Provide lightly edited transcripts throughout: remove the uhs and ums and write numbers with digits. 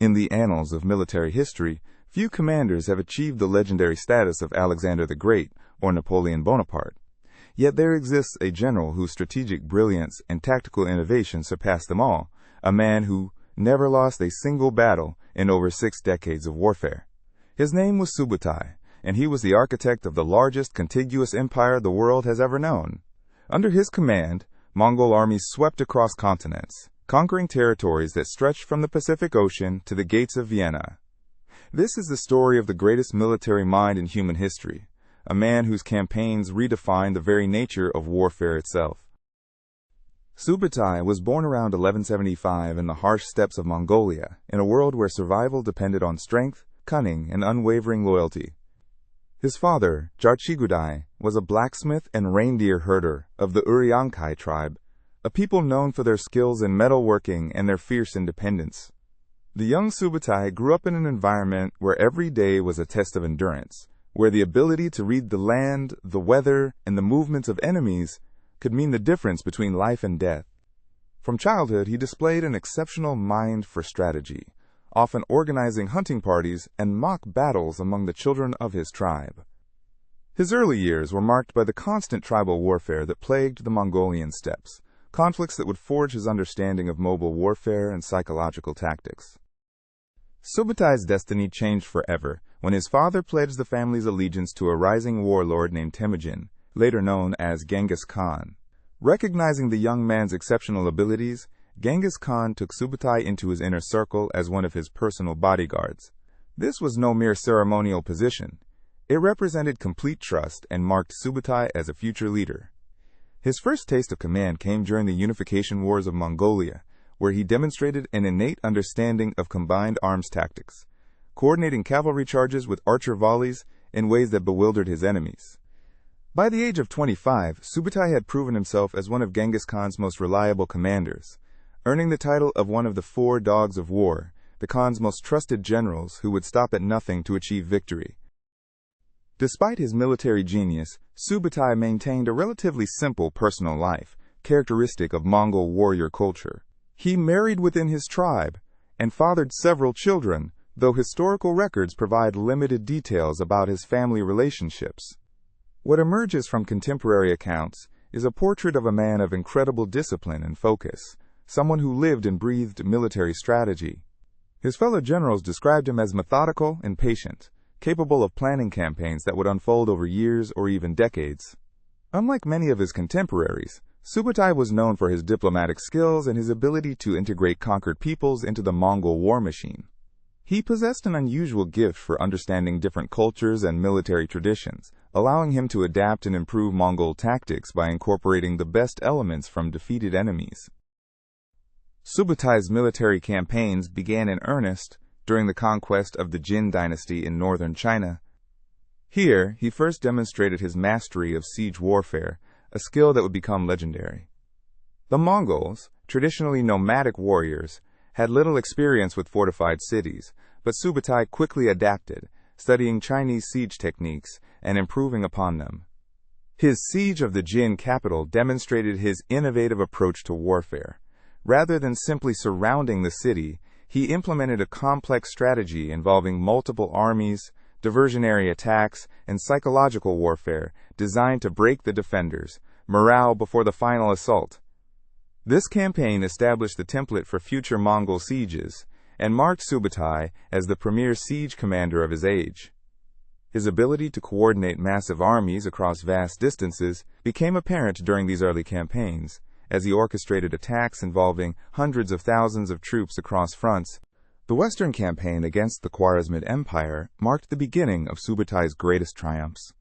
In the annals of military history, few commanders have achieved the legendary status of Alexander the Great or Napoleon Bonaparte. Yet there exists a general whose strategic brilliance and tactical innovation surpass them all, a man who never lost a single battle in over 6 decades of warfare. His name was Subutai, and he was the architect of the largest contiguous empire the world has ever known. Under his command, Mongol armies swept across continents, conquering territories that stretched from the Pacific Ocean to the gates of Vienna. This is the story of the greatest military mind in human history, a man whose campaigns redefined the very nature of warfare itself. Subutai was born around 1175 in the harsh steppes of Mongolia, in a world where survival depended on strength, cunning, and unwavering loyalty. His father, Ögedei, was a blacksmith and reindeer herder of the Uriankai tribe, a people known for their skills in metalworking and their fierce independence. The young Subutai grew up in an environment where every day was a test of endurance, where the ability to read the land, the weather, and the movements of enemies could mean the difference between life and death. From childhood, he displayed an exceptional mind for strategy, often organizing hunting parties and mock battles among the children of his tribe. His early years were marked by the constant tribal warfare that plagued the Mongolian steppes, conflicts that would forge his understanding of mobile warfare and psychological tactics. Subutai's destiny changed forever when his father pledged the family's allegiance to a rising warlord named Temujin, later known as Genghis Khan. Recognizing the young man's exceptional abilities, Genghis Khan took Subutai into his inner circle as one of his personal bodyguards. This was no mere ceremonial position. It represented complete trust and marked Subutai as a future leader. His first taste of command came during the unification wars of Mongolia, where he demonstrated an innate understanding of combined arms tactics, coordinating cavalry charges with archer volleys in ways that bewildered his enemies. By the age of 25, Subutai had proven himself as one of Genghis Khan's most reliable commanders, earning the title of one of the 4 dogs of war, the Khan's most trusted generals who would stop at nothing to achieve victory. Despite his military genius, Subutai maintained a relatively simple personal life, characteristic of Mongol warrior culture. He married within his tribe and fathered several children, though historical records provide limited details about his family relationships. What emerges from contemporary accounts is a portrait of a man of incredible discipline and focus, someone who lived and breathed military strategy. His fellow generals described him as methodical and patient, capable of planning campaigns that would unfold over years or even decades. Unlike many of his contemporaries, Subutai was known for his diplomatic skills and his ability to integrate conquered peoples into the Mongol war machine. He possessed an unusual gift for understanding different cultures and military traditions, allowing him to adapt and improve Mongol tactics by incorporating the best elements from defeated enemies. Subutai's military campaigns began in earnest during the conquest of the Jin dynasty in northern China. Here, he first demonstrated his mastery of siege warfare, a skill that would become legendary. The Mongols, traditionally nomadic warriors, had little experience with fortified cities, but Subutai quickly adapted, studying Chinese siege techniques and improving upon them. His siege of the Jin capital demonstrated his innovative approach to warfare. Rather than simply surrounding the city, he implemented a complex strategy involving multiple armies, diversionary attacks, and psychological warfare designed to break the defenders' morale before the final assault. This campaign established the template for future Mongol sieges and marked Subutai as the premier siege commander of his age. His ability to coordinate massive armies across vast distances became apparent during these early campaigns, as he orchestrated attacks involving hundreds of thousands of troops across fronts. The Western campaign against the Khwarazmian Empire marked the beginning of Subutai's greatest triumphs.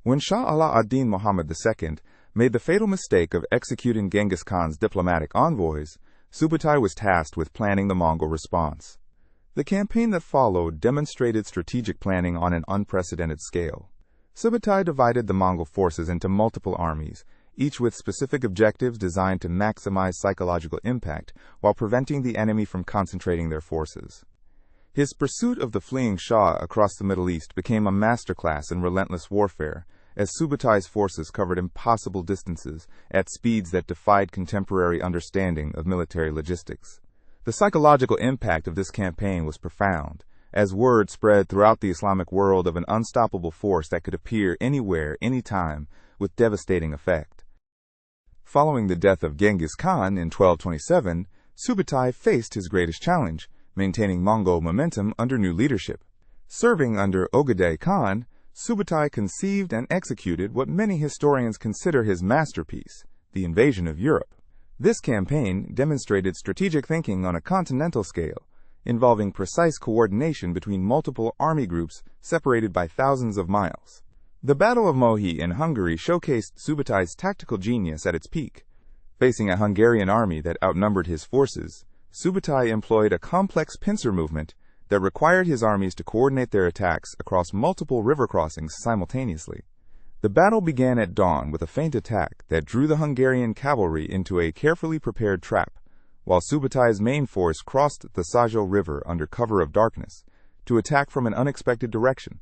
When Shah Ala ad-Din Muhammad II made the fatal mistake of executing Genghis Khan's diplomatic envoys, Subutai was tasked with planning the Mongol response. The campaign that followed demonstrated strategic planning on an unprecedented scale. Subutai divided the Mongol forces into multiple armies, each with specific objectives designed to maximize psychological impact while preventing the enemy from concentrating their forces. His pursuit of the fleeing Shah across the Middle East became a masterclass in relentless warfare, as Subutai's forces covered impossible distances at speeds that defied contemporary understanding of military logistics. The psychological impact of this campaign was profound, as word spread throughout the Islamic world of an unstoppable force that could appear anywhere, anytime, with devastating effect. Following the death of Genghis Khan in 1227, Subutai faced his greatest challenge, maintaining Mongol momentum under new leadership. Serving under Ögedei Khan, Subutai conceived and executed what many historians consider his masterpiece, the invasion of Europe. This campaign demonstrated strategic thinking on a continental scale, involving precise coordination between multiple army groups separated by thousands of miles. The Battle of Mohi in Hungary showcased Subutai's tactical genius at its peak. Facing a Hungarian army that outnumbered his forces, Subutai employed a complex pincer movement that required his armies to coordinate their attacks across multiple river crossings simultaneously. The battle began at dawn with a feint attack that drew the Hungarian cavalry into a carefully prepared trap, while Subutai's main force crossed the Sajo River under cover of darkness to attack from an unexpected direction.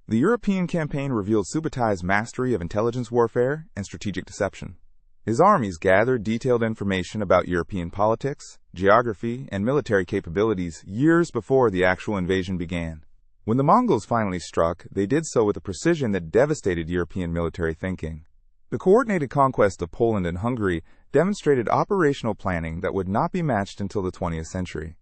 The European campaign revealed Subutai's mastery of intelligence warfare and strategic deception. His armies gathered detailed information about European politics, geography, and military capabilities years before the actual invasion began. When the Mongols finally struck, they did so with a precision that devastated European military thinking. The coordinated conquest of Poland and Hungary demonstrated operational planning that would not be matched until the 20th century.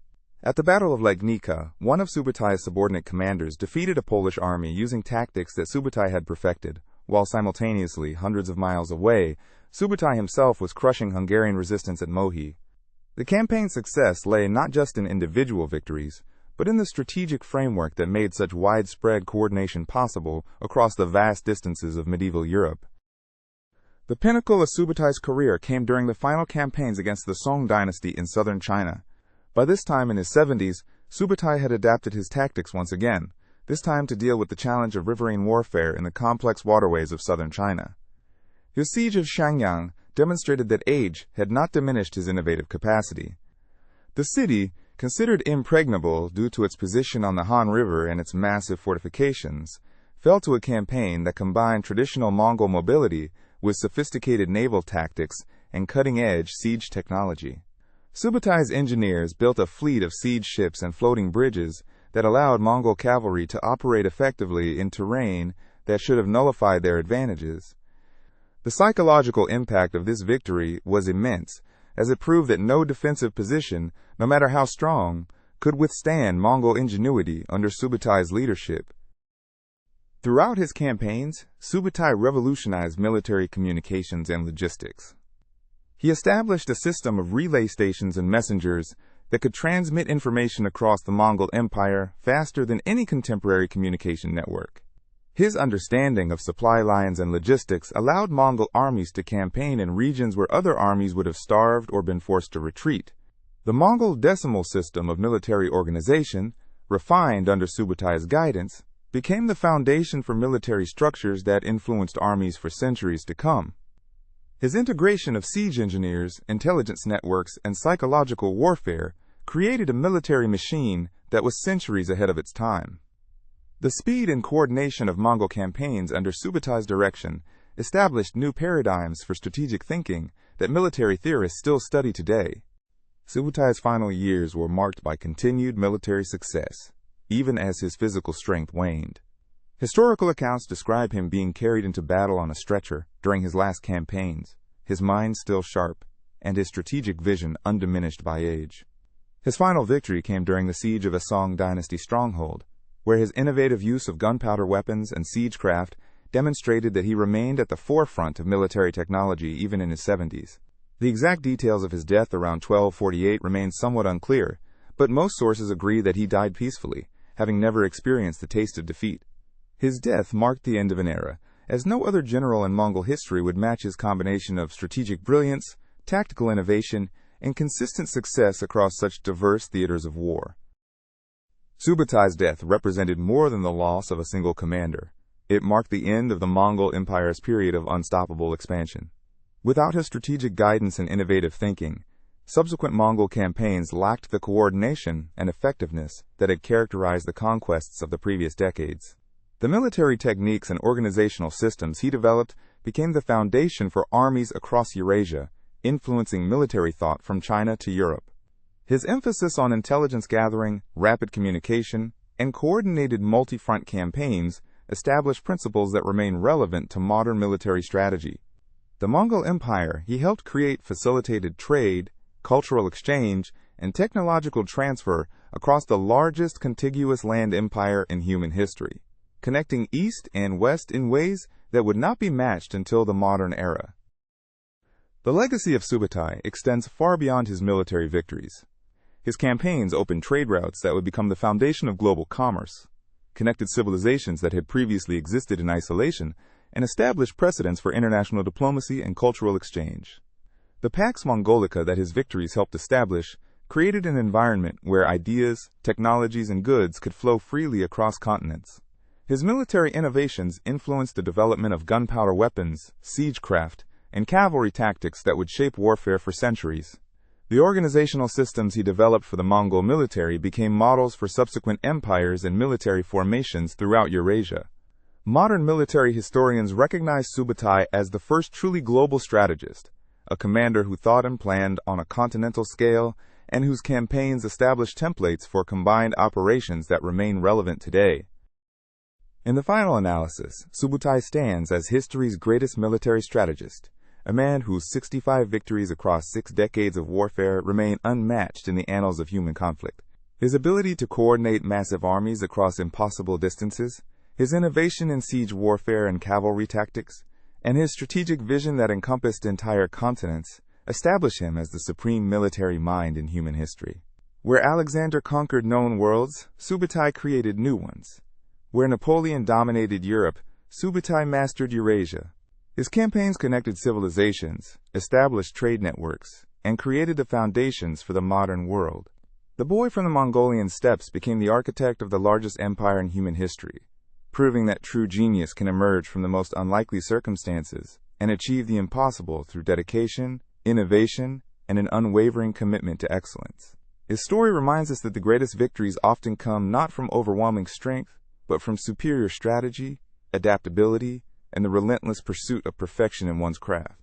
At the Battle of Legnica, one of Subutai's subordinate commanders defeated a Polish army using tactics that Subutai had perfected, while simultaneously, hundreds of miles away, Subutai himself was crushing Hungarian resistance at Mohi. The campaign's success lay not just in individual victories, but in the strategic framework that made such widespread coordination possible across the vast distances of medieval Europe. The pinnacle of Subutai's career came during the final campaigns against the Song dynasty in southern China. By this time in his 70s, Subutai had adapted his tactics once again, this time to deal with the challenge of riverine warfare in the complex waterways of southern China. His siege of Shenyang demonstrated that age had not diminished his innovative capacity. The city, considered impregnable due to its position on the Han River and its massive fortifications, fell to a campaign that combined traditional Mongol mobility with sophisticated naval tactics and cutting-edge siege technology. Subutai's engineers built a fleet of siege ships and floating bridges that allowed Mongol cavalry to operate effectively in terrain that should have nullified their advantages. The psychological impact of this victory was immense, as it proved that no defensive position, no matter how strong, could withstand Mongol ingenuity under Subutai's leadership. Throughout his campaigns, Subutai revolutionized military communications and logistics. He established a system of relay stations and messengers that could transmit information across the Mongol Empire faster than any contemporary communication network. His understanding of supply lines and logistics allowed Mongol armies to campaign in regions where other armies would have starved or been forced to retreat. The Mongol decimal system of military organization, refined under Subutai's guidance, became the foundation for military structures that influenced armies for centuries to come. His integration of siege engineers, intelligence networks, and psychological warfare created a military machine that was centuries ahead of its time. The speed and coordination of Mongol campaigns under Subutai's direction established new paradigms for strategic thinking that military theorists still study today. Subutai's final years were marked by continued military success, even as his physical strength waned. Historical accounts describe him being carried into battle on a stretcher during his last campaigns, his mind still sharp, and his strategic vision undiminished by age. His final victory came during the siege of a Song dynasty stronghold, where his innovative use of gunpowder weapons and siegecraft demonstrated that he remained at the forefront of military technology even in his 70s. The exact details of his death around 1248 remain somewhat unclear, but most sources agree that he died peacefully, having never experienced the taste of defeat. His death marked the end of an era, as no other general in Mongol history would match his combination of strategic brilliance, tactical innovation, and consistent success across such diverse theaters of war. Subutai's death represented more than the loss of a single commander. It marked the end of the Mongol Empire's period of unstoppable expansion. Without his strategic guidance and innovative thinking, subsequent Mongol campaigns lacked the coordination and effectiveness that had characterized the conquests of the previous decades. The military techniques and organizational systems he developed became the foundation for armies across Eurasia, influencing military thought from China to Europe. His emphasis on intelligence gathering, rapid communication, and coordinated multi-front campaigns established principles that remain relevant to modern military strategy. The Mongol Empire he helped create facilitated trade, cultural exchange, and technological transfer across the largest contiguous land empire in human history, connecting East and West in ways that would not be matched until the modern era. The legacy of Subutai extends far beyond his military victories. His campaigns opened trade routes that would become the foundation of global commerce, connected civilizations that had previously existed in isolation, and established precedents for international diplomacy and cultural exchange. The Pax Mongolica that his victories helped establish created an environment where ideas, technologies, and goods could flow freely across continents. His military innovations influenced the development of gunpowder weapons, siegecraft, and cavalry tactics that would shape warfare for centuries. The organizational systems he developed for the Mongol military became models for subsequent empires and military formations throughout Eurasia. Modern military historians recognize Subutai as the first truly global strategist, a commander who thought and planned on a continental scale and whose campaigns established templates for combined operations that remain relevant today. In the final analysis, Subutai stands as history's greatest military strategist, a man whose 65 victories across 6 decades of warfare remain unmatched in the annals of human conflict. His ability to coordinate massive armies across impossible distances, his innovation in siege warfare and cavalry tactics, and his strategic vision that encompassed entire continents establish him as the supreme military mind in human history. Where Alexander conquered known worlds, Subutai created new ones. Where Napoleon dominated Europe, Subutai mastered Eurasia. His campaigns connected civilizations, established trade networks, and created the foundations for the modern world. The boy from the Mongolian steppes became the architect of the largest empire in human history, proving that true genius can emerge from the most unlikely circumstances and achieve the impossible through dedication, innovation, and an unwavering commitment to excellence. His story reminds us that the greatest victories often come not from overwhelming strength, but from superior strategy, adaptability, and the relentless pursuit of perfection in one's craft.